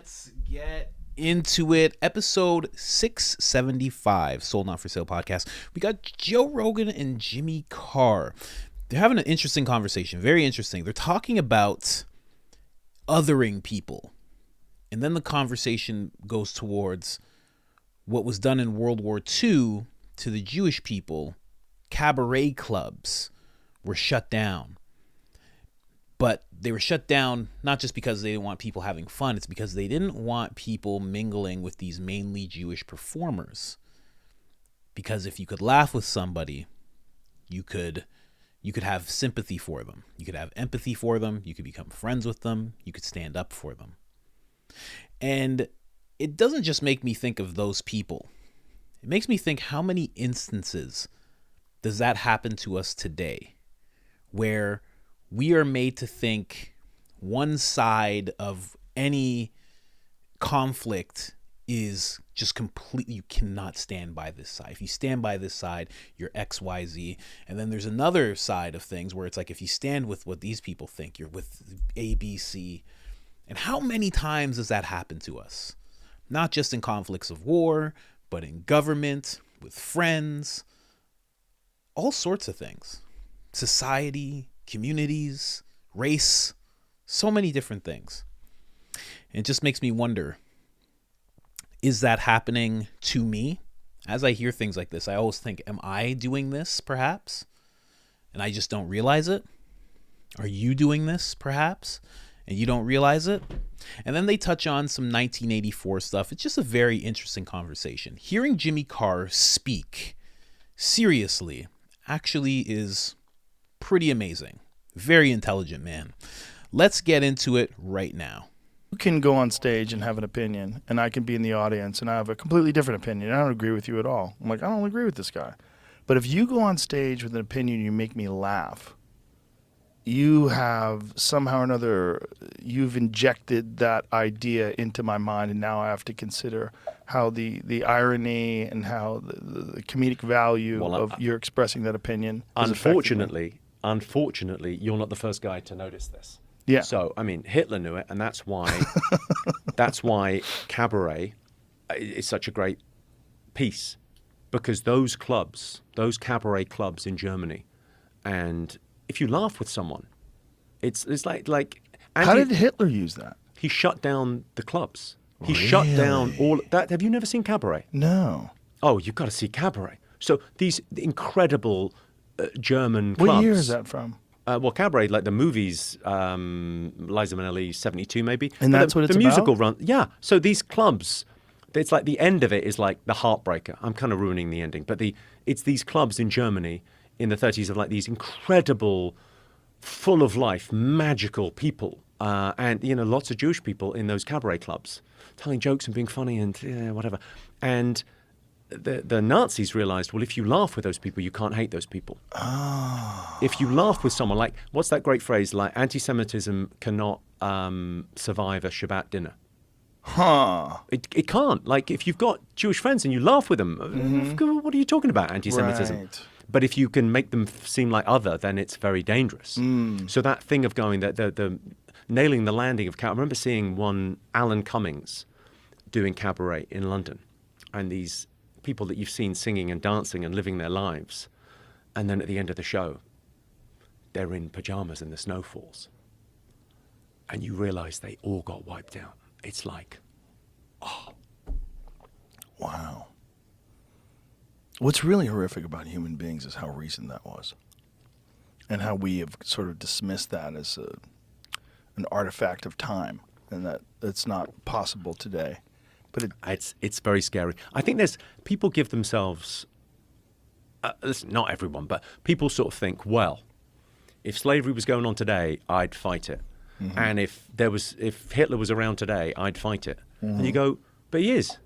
Let's get into it. Episode 675, Sold Not For Sale podcast. We got Joe Rogan and Jimmy Carr. They're having an interesting conversation. Very interesting. They're talking about othering people. And then the conversation goes towards what was done in World War II to the Jewish people. Cabaret clubs were shut down. But they were shut down not just because they didn't want people having fun. It's because they didn't want people mingling with these mainly Jewish performers. Because if you could laugh with somebody, you could have sympathy for them. You could have empathy for them. You could become friends with them. You could stand up for them. And it doesn't just make me think of those people. It makes me think, how many instances does that happen to us today where we are made to think one side of any conflict is just completely, you cannot stand by this side. If you stand by this side, you're XYZ. And then there's another side of things where it's like, if you stand with what these people think, you're with ABC. And how many times does that happen to us? Not just in conflicts of war, but in government, with friends, all sorts of things. Society, communities, race, so many different things. And it just makes me wonder, is that happening to me? As I hear things like this, I always think, am I doing this perhaps? And I just don't realize it? Are you doing this perhaps? And you don't realize it? And then they touch on some 1984 stuff. It's just a very interesting conversation. Hearing Jimmy Carr speak seriously actually is pretty amazing. Very intelligent man. Let's get into it right now. You can go on stage and have an opinion, and I can be in the audience and I have a completely different opinion. I don't agree with you at all. I'm like, I don't agree with this guy. But if you go on stage with an opinion, you make me laugh, you have somehow or another, you've injected that idea into my mind, and now I have to consider how the irony and how the comedic value of your expressing that opinion is Unfortunately, you're not the first guy to notice this. Yeah. So, I mean, Hitler knew it, and that's why Cabaret is such a great piece, because those cabaret clubs in Germany, and if you laugh with someone, it's like. How did Hitler use that? He shut down the clubs. He Really? shut down all that. Have you never seen Cabaret? No. Oh, you've got to see Cabaret. So these incredible German clubs. What year is that from? Well, Cabaret, like the movies, Liza Minnelli, 72 maybe. And but that's what it's the musical about? run. Yeah. So these clubs, it's like the end of it is like the heartbreaker. I'm kind of ruining the ending, but it's these clubs in Germany in the 30s of like these incredible, full of life, magical people, and lots of Jewish people in those cabaret clubs, telling jokes and being funny and whatever. And the Nazis realized, well, if you laugh with those people, you can't hate those people. Oh. If you laugh with someone, like, what's that great phrase? Like, anti-Semitism cannot survive a Shabbat dinner. Huh. It can't. Like, if you've got Jewish friends and you laugh with them, what are you talking about, anti-Semitism? Right. But if you can make them seem like other, then it's very dangerous. So that thing of going, the nailing the landing of Cabaret. I remember seeing one Alan Cummings doing Cabaret in London, and these people that you've seen singing and dancing and living their lives, and then at the end of the show, they're in pajamas and the snow falls, and you realize they all got wiped out. It's like, oh. Wow. What's really horrific about human beings is how recent that was, and how we have sort of dismissed that as an artifact of time, and that it's not possible today. But it's very scary. I think people give themselves, listen, not everyone, but people sort of think, well, if slavery was going on today, I'd fight it. Mm-hmm. And if Hitler was around today, I'd fight it. Mm-hmm. And you go, but he is.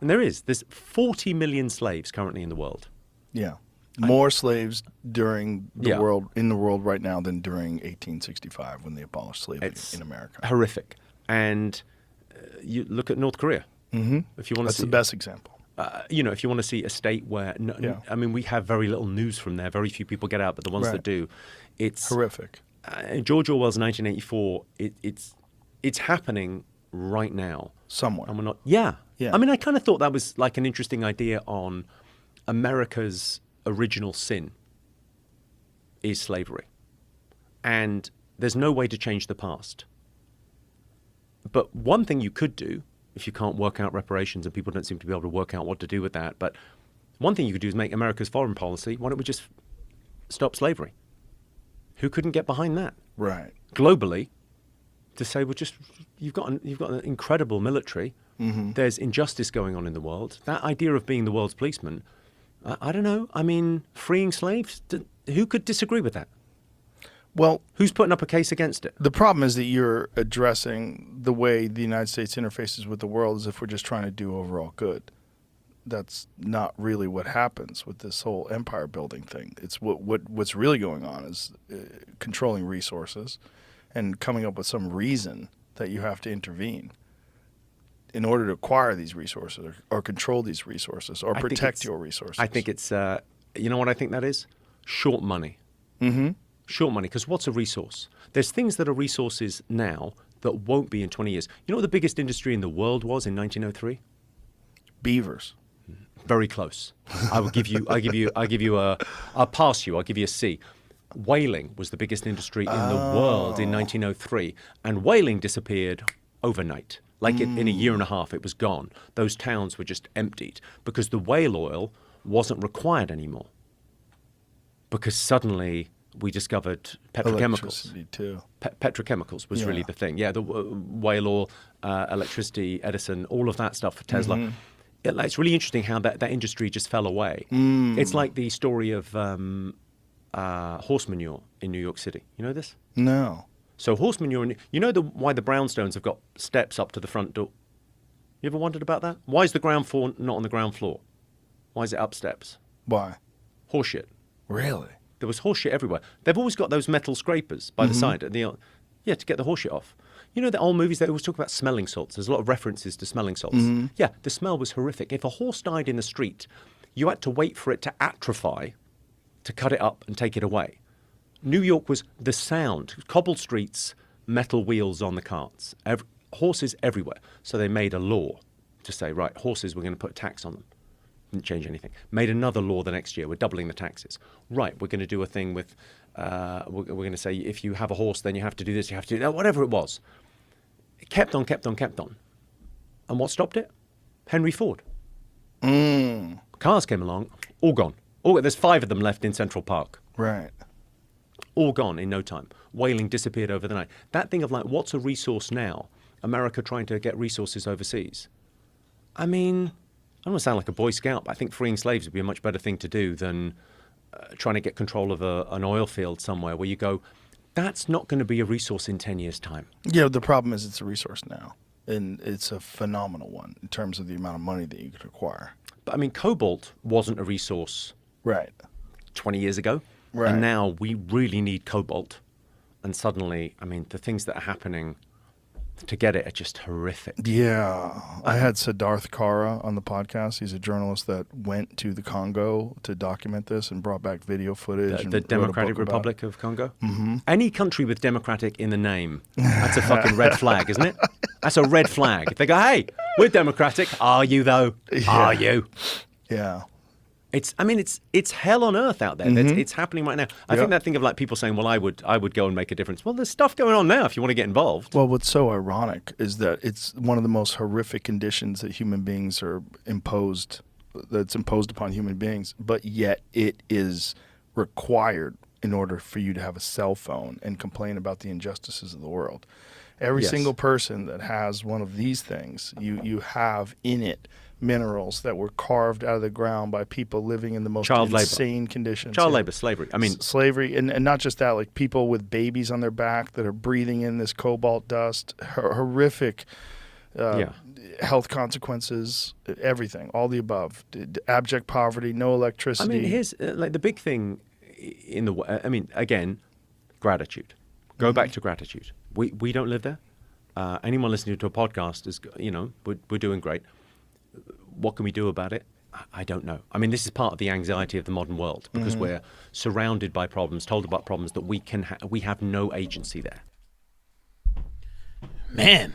And there's 40 million slaves currently in the world. Yeah. More slaves during the world in the world right now than during 1865 when they abolished slavery in America. Horrific. And you look at North Korea. Mm-hmm. If you want That's to see, the best example. If you want to see a state where, I mean, we have very little news from there. Very few people get out, but the ones that do, it's horrific. George Orwell's 1984. It's happening right now. Somewhere. And we're not. Yeah. Yeah. I mean, I kind of thought that was like an interesting idea on America's original sin is slavery. And there's no way to change the past. But one thing you could do, if you can't work out reparations and people don't seem to be able to work out what to do with that, but one thing you could do is make America's foreign policy, why don't we just stop slavery? Who couldn't get behind that? Right. Globally, to say, well, just you've got an incredible military. Mm-hmm. There's injustice going on in the world. That idea of being the world's policeman, I don't know. I mean, freeing slaves, who could disagree with that? Well, Who's putting up a case against it? the problem is that you're addressing the way the United States interfaces with the world as if we're just trying to do overall good. That's not really what happens with this whole empire building thing. It's what's really going on is controlling resources and coming up with some reason that you have to intervene in order to acquire these resources or control these resources or protect your resources. I think it's, you know what I think that is? Short money. Mm-hmm. Short money, because what's a resource? There's things that are resources now that won't be in 20 years. You know what the biggest industry in the world was in 1903? Beavers. Very close. I'll pass you. I'll give you a C. Whaling was the biggest industry in the world in 1903, and whaling disappeared overnight. Like in a year and a half, it was gone. Those towns were just emptied because the whale oil wasn't required anymore. Because suddenly we discovered petrochemicals. Electricity too. Petrochemicals was really the thing. Yeah, the whale oil, electricity, Edison, all of that stuff for Tesla. Mm-hmm. It's really interesting how that industry just fell away. It's like the story of horse manure in New York City. You know this? No. So horse manure, you know why the brownstones have got steps up to the front door? You ever wondered about that? Why is the ground floor not on the ground floor? Why is it up steps? Why? Horse shit. Really? There was horse shit everywhere. They've always got those metal scrapers by the side. To get the horse shit off. You know the old movies, they always talk about smelling salts. There's a lot of references to smelling salts. Yeah, the smell was horrific. If a horse died in the street, you had to wait for it to atrophy to cut it up and take it away. New York was the sound. Cobbled streets, metal wheels on the carts. Horses everywhere. So they made a law to say, right, horses, we're going to put a tax on them. Didn't change anything. Made another law the next year. We're doubling the taxes. Right, we're going to do a thing with, we're going to say if you have a horse, then you have to do this, you have to do that, whatever it was. It kept on. And what stopped it? Henry Ford. Cars came along, all gone. There's 5 of them left in Central Park. Right. All gone in no time. Whaling disappeared over the night. That thing of like, what's a resource now? America trying to get resources overseas. I mean, I don't want to sound like a Boy Scout, but I think freeing slaves would be a much better thing to do than trying to get control of an oil field somewhere where you go, that's not going to be a resource in 10 years' time. Yeah, the problem is it's a resource now, and it's a phenomenal one in terms of the amount of money that you could acquire. But I mean, cobalt wasn't a resource Right. 20 years ago. Right. And now we really need cobalt. And suddenly, I mean, the things that are happening to get it are just horrific. Yeah. I had Siddharth Kara on the podcast. He's a journalist that went to the Congo to document this and brought back video footage. The Democratic Republic of Congo? Mm-hmm. Any country with democratic in the name, that's a fucking red flag, isn't it? That's a red flag. If they go, hey, we're democratic. Are you, though? Yeah. Are you? Yeah. It's hell on earth out there. It's happening right now. I think that thing of like people saying, well, I would go and make a difference. Well, there's stuff going on now if you want to get involved. Well, what's so ironic is that it's one of the most horrific conditions that human beings are imposed, that's imposed upon human beings, but yet it is required in order for you to have a cell phone and complain about the injustices of the world. Every single person that has one of these things, you have in it minerals that were carved out of the ground by people living in the most insane conditions. Child labor, slavery. I mean, slavery, and not just that, like people with babies on their back that are breathing in this cobalt dust, horrific health consequences, everything, all the above. Abject poverty, no electricity. I mean, here's like the big thing in the. I mean, again, gratitude. Go back to gratitude. We don't live there. Anyone listening to a podcast is, we're doing great. What can we do about it? I don't know. I mean, this is part of the anxiety of the modern world because we're surrounded by problems, told about problems that we have no agency there. Man,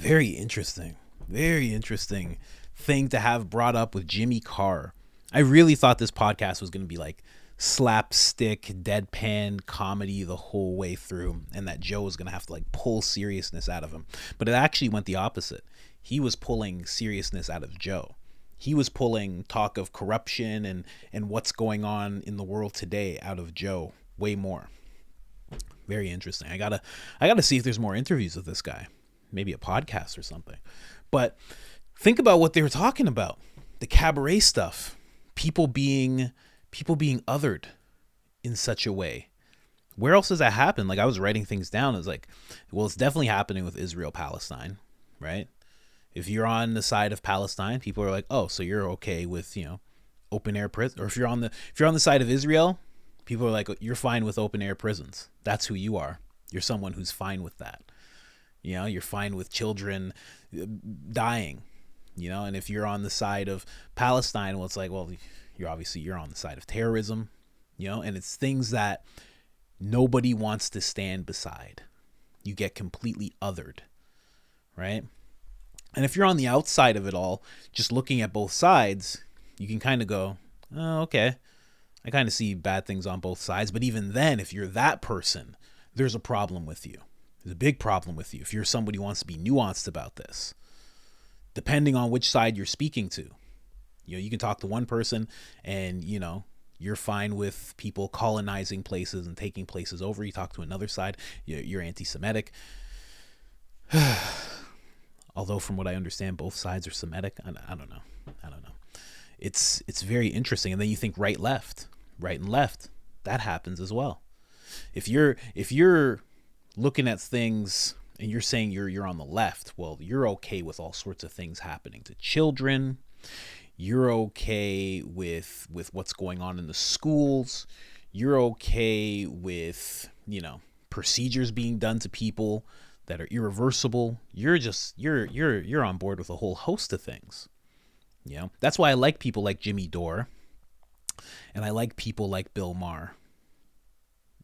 Very interesting. Very interesting thing to have brought up with Jimmy Carr. I really thought this podcast was going to be like slapstick, deadpan comedy the whole way through, and that Joe was going to have to like pull seriousness out of him. But it actually went the opposite. He was pulling seriousness out of Joe. He was pulling talk of corruption and what's going on in the world today out of Joe way more. Very interesting. I gotta see if there's more interviews with this guy. Maybe a podcast or something. But think about what they were talking about. The cabaret stuff. People being othered in such a way. Where else does that happen? Like, I was writing things down. It's like, well, it's definitely happening with Israel-Palestine, right? If you're on the side of Palestine, people are like, oh, so you're okay with, open air prison. Or if you're on the side of Israel, people are like, you're fine with open air prisons. That's who you are. You're someone who's fine with that. You're fine with children dying, and if you're on the side of Palestine, well, it's like, well, you're on the side of terrorism, and it's things that nobody wants to stand beside. You get completely othered, right? And if you're on the outside of it all, just looking at both sides, you can kind of go, oh, okay, I kind of see bad things on both sides. But even then, if you're that person, there's a problem with you. There's a big problem with you if you're somebody who wants to be nuanced about this, depending on which side you're speaking to. You can talk to one person and, you're fine with people colonizing places and taking places over. You talk to another side, you're anti-Semitic. Although from what I understand, both sides are Semitic. I don't know. It's very interesting. And then you think right and left, that happens as well. If you're looking at things and you're saying you're on the left, well, you're okay with all sorts of things happening to children. You're okay with what's going on in the schools. You're okay with, procedures being done to people that are irreversible. You're on board with a whole host of things. That's why I like people like Jimmy Dore, and I like people like Bill Maher.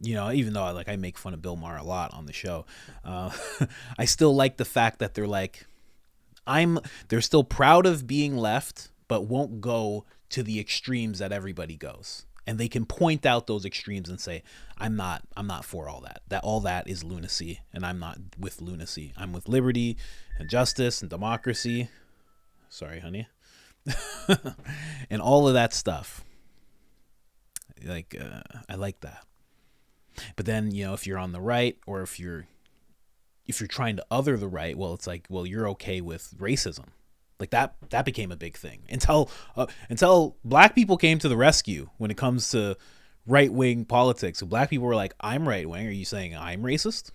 Even though I make fun of Bill Maher a lot on the show, I still like the fact that they're like, they're still proud of being left, but won't go to the extremes that everybody goes. And they can point out those extremes and say, I'm not for all that. That all that is lunacy, and I'm not with lunacy. I'm with liberty and justice and democracy. Sorry, honey. And all of that stuff. I like that. But then, if you're on the right, or if you're trying to other the right, well, it's like, well, you're okay with racism. Like that became a big thing until black people came to the rescue when it comes to right-wing politics. So black people were like, I'm right-wing. Are you saying I'm racist?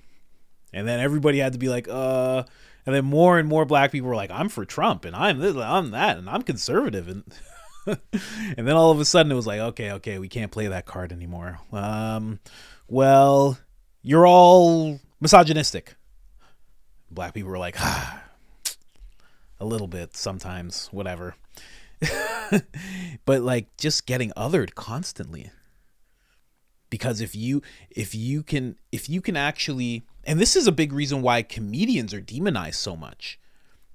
And then everybody had to be like, and then more and more black people were like, I'm for Trump, and I'm this, I'm that, and I'm conservative. And and then all of a sudden it was like, okay, we can't play that card anymore. Well, you're all misogynistic. Black people were like, a little bit sometimes, whatever. But like just getting othered constantly. Because if you can actually, and this is a big reason why comedians are demonized so much,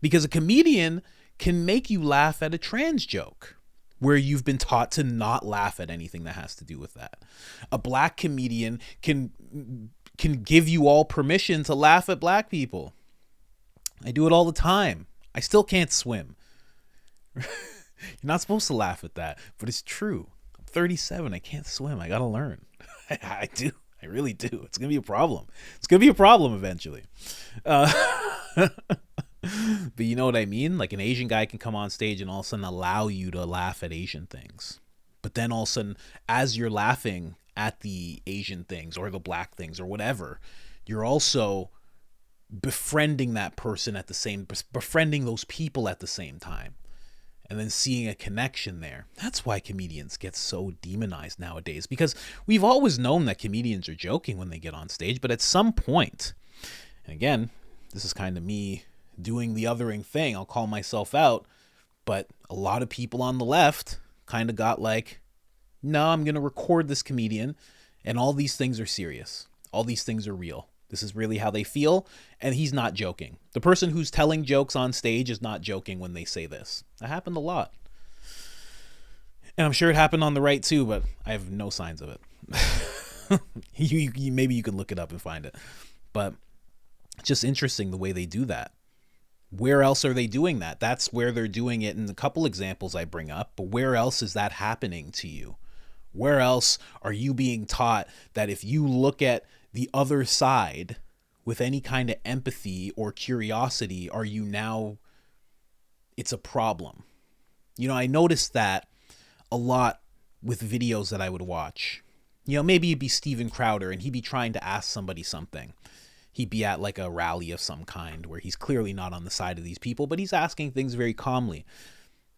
because a comedian can make you laugh at a trans joke where you've been taught to not laugh at anything that has to do with that. A black comedian can give you all permission to laugh at black people. I do it all the time. I still can't swim. You're not supposed to laugh at that, but it's true. I'm 37. I can't swim. I got to learn. I do. I really do. It's going to be a problem. It's going to be a problem eventually. But you know what I mean? Like an Asian guy can come on stage and all of a sudden allow you to laugh at Asian things. But then all of a sudden, as you're laughing at the Asian things or the black things or whatever, you're also befriending that person befriending those people at the same time, and then seeing a connection there. That's why comedians get so demonized nowadays, because we've always known that comedians are joking when they get on stage, but at some point, and again, this is kind of me doing the othering thing, I'll call myself out, but a lot of people on the left kind of got like, no, I'm going to record this comedian, and all these things are serious. All these things are real. This is really how they feel. And he's not joking. The person who's telling jokes on stage is not joking when they say this. That happened a lot. And I'm sure it happened on the right too, but I have no signs of it. Maybe you can look it up and find it. But it's just interesting the way they do that. Where else are they doing that? That's where they're doing it in a couple examples I bring up. But where else is that happening to you? Where else are you being taught that if you look at the other side with any kind of empathy or curiosity, it's a problem? I noticed that a lot with videos that I would watch. Maybe it'd be Steven Crowder and he'd be trying to ask somebody something. He'd be at like a rally of some kind where he's clearly not on the side of these people, but he's asking things very calmly.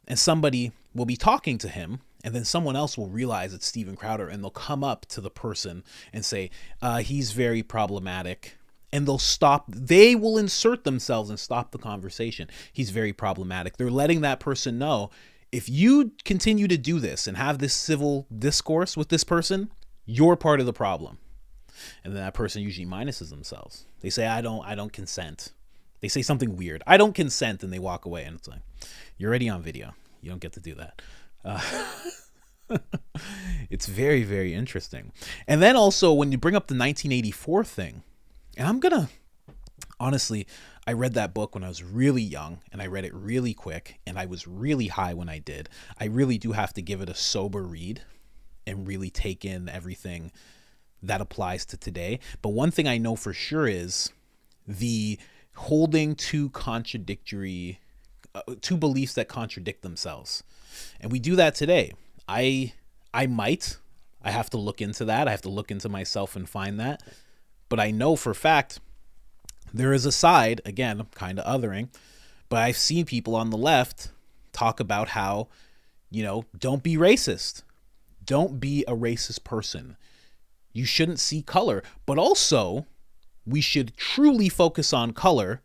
And somebody will be talking to him, and then someone else will realize it's Steven Crowder, and they'll come up to the person and say, he's very problematic. And they will insert themselves and stop the conversation. He's very problematic. They're letting that person know, if you continue to do this and have this civil discourse with this person, you're part of the problem. And then that person usually minuses themselves. They say, I don't consent. They say something weird. I don't consent, and they walk away. And it's like, you're already on video. You don't get to do that. It's very, very interesting. And then also when you bring up the 1984 thing, and honestly, I read that book when I was really young, and I read it really quick, and I was really high when I did. I really do have to give it a sober read and really take in everything that applies to today. But one thing I know for sure is the holding two beliefs that contradict themselves. And we do that today. I have to look into that. I have to look into myself and find that. But I know for a fact there is a side, again, kind of othering, but I've seen people on the left talk about how, don't be racist. Don't be a racist person. You shouldn't see color. But also, we should truly focus on color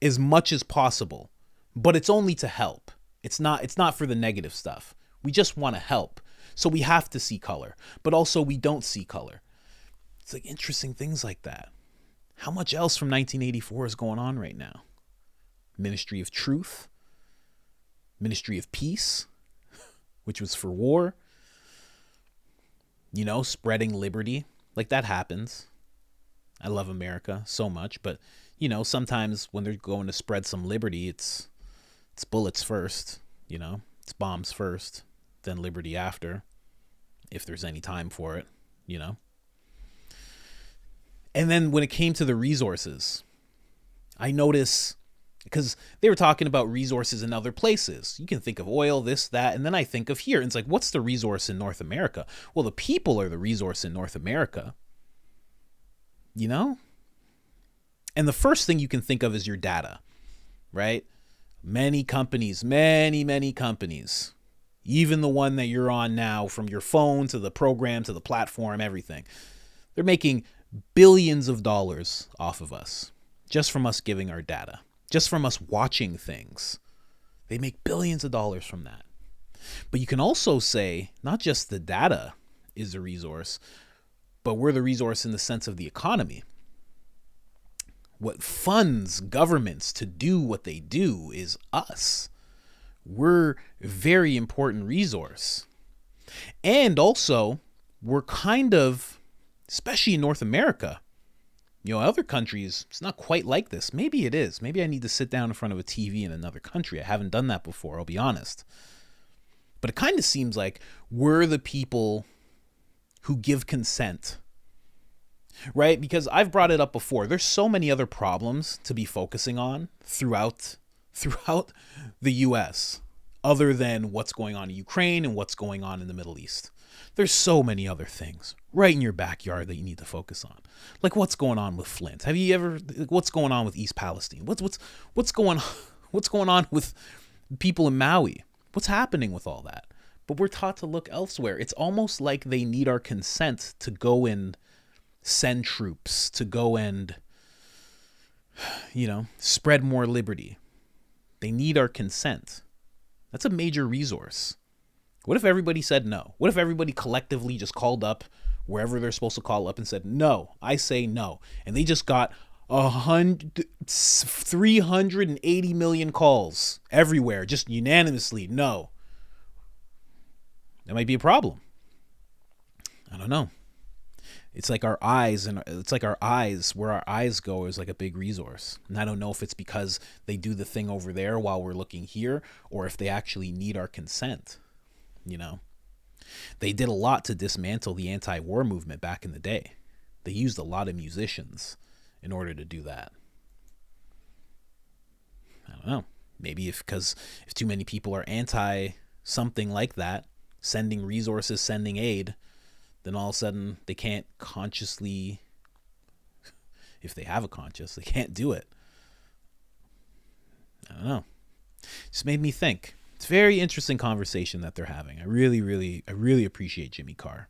as much as possible. But it's only to help. It's not for the negative stuff. We just want to help. So we have to see color. But also we don't see color. It's like interesting things like that. How much else from 1984 is going on right now? Ministry of Truth. Ministry of Peace, which was for war. Spreading liberty. Like that happens. I love America so much. But, sometimes when they're going to spread some liberty, it's bullets first, it's bombs first, then liberty after, if there's any time for it, And then when it came to the resources, I notice, because they were talking about resources in other places. You can think of oil, this, that, and then I think of here. And it's like, what's the resource in North America? Well, the people are the resource in North America, And the first thing you can think of is your data, right? Many companies, many companies, even the one that you're on now, from your phone to the program to the platform, everything. They're making billions of dollars off of us just from us giving our data, just from us watching things. They make billions of dollars from that. But you can also say not just the data is a resource, but we're the resource in the sense of the economy. What funds governments to do what they do is us. We're a very important resource. And also, we're kind of, especially in North America, other countries, it's not quite like this. Maybe it is. Maybe I need to sit down in front of a TV in another country. I haven't done that before, I'll be honest. But it kind of seems like we're the people who give consent. Right? Because I've brought it up before. There's so many other problems to be focusing on throughout the U.S. other than what's going on in Ukraine and what's going on in the Middle East. There's so many other things right in your backyard that you need to focus on. Like what's going on with Flint? What's going on with East Palestine? What's going on with people in Maui? What's happening with all that? But we're taught to look elsewhere. It's almost like they need our consent to go and send troops, to go and, spread more liberty. They need our consent. That's a major resource. What if everybody said no? What if everybody collectively just called up wherever they're supposed to call up and said, no, I say no. And they just got 380 million calls everywhere, just unanimously no. That might be a problem. I don't know. It's like our eyes, and it's like our eyes, where our eyes go is like a big resource. And I don't know if it's because they do the thing over there while we're looking here, or if they actually need our consent. You know, they did a lot to dismantle the anti-war movement back in the day. They used a lot of musicians in order to do that. I don't know. Maybe if too many people are anti something like that, sending resources, sending aid, then all of a sudden they can't consciously, if they have a conscience, they can't do it. I don't know. Just made me think. It's a very interesting conversation that they're having. I really appreciate Jimmy Carr.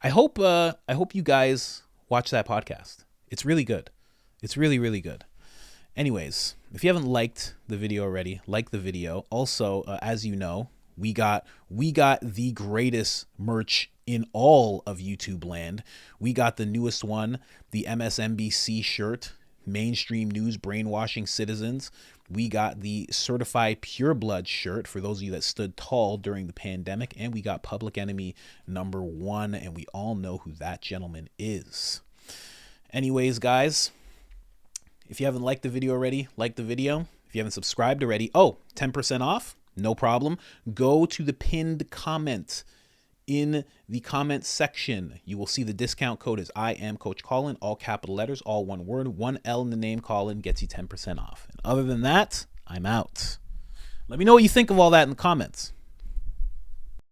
I hope you guys watch that podcast. It's really good. It's really good. Anyways, if you haven't liked the video already, like the video. Also, as you know, we got the greatest merch in all of YouTube land. We got the newest one, the MSNBC shirt, mainstream news brainwashing citizens. We got the certified pureblood shirt for those of you that stood tall during the pandemic. And we got Public Enemy #1, and we all know who that gentleman is. Anyways, guys, if you haven't liked the video already, like the video. If you haven't subscribed already, 10% off, no problem. Go to the pinned comment in the comment section. You will see the discount code is I am Coach Colin, all capital letters, all one word, 1 L in the name. Colin gets you 10% off. And other than that, I'm out. Let me know what you think of all that in the comments.